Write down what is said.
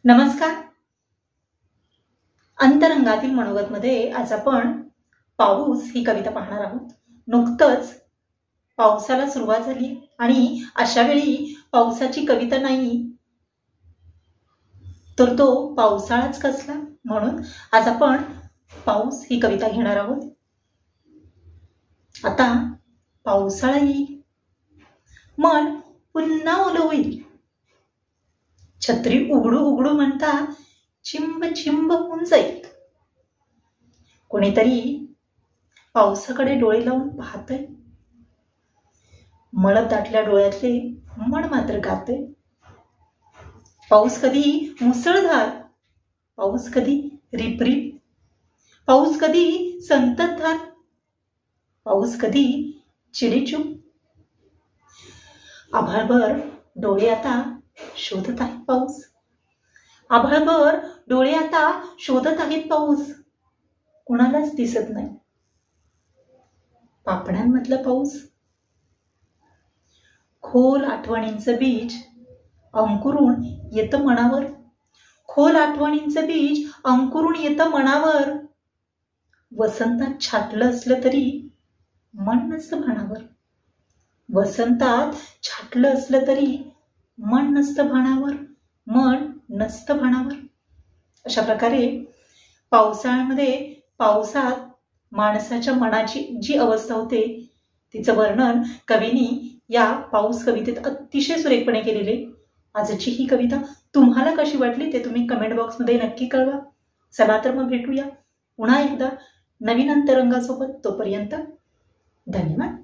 नमस्कार. अंतरंगातील मनोगतमध्ये आज आपण पाऊस ही कविता पाहणार आहोत. नुकतंच पावसाला सुरुवात झाली आणि अशा वेळी पावसाची कविता नाही तर तो पावसाळाच कसला, म्हणून आज आपण पाऊस ही कविता घेणार आहोत. आता पावसाळा येईल, मन पुन्हा ओलं होईल. छत्री उघडू उघडू म्हणता चिंब चिंब होऊन जाईल. कोणीतरी पावसाकडे डोळे लावून पाहतय. मळप दाटल्या डोळ्यातले मन मात्र गाते. पाऊस कधी मुसळधार, पाऊस कधी रिपरिप, पाऊस कधी संततधार, पाऊस कधी चिडीचूप. आभाळभर डोळे आता शोधत आहेत पाऊस. आभाळभर डोळे आता शोधत आहेत पाऊस. कुणालाच दिसत नाही पापण्यांमधला पाऊस. खोल आठवणींचं बीज अंकुरून येतं मनावर. खोल आठवणींचं बीज अंकुरून येतं मनावर. वसंतात छाटलं असलं तरी मन नसतं भाणावर. वसंतात छाटलं असलं तरी मन नसतं भाणावर, मन नसतं भाणावर. अशा प्रकारे पावसाळ्यामध्ये पावसात माणसाच्या मनाची जी अवस्था होते तिचं वर्णन कवीनी या पाऊस कवितेत अतिशय सुरेखपणे केलेले. आजची ही कविता तुम्हाला कशी वाटली ते तुम्ही कमेंट बॉक्समध्ये नक्की कळवा. चला तर मग भेटूया पुन्हा एकदा नवीन अंतरंगासोबत. तोपर्यंत धन्यवाद.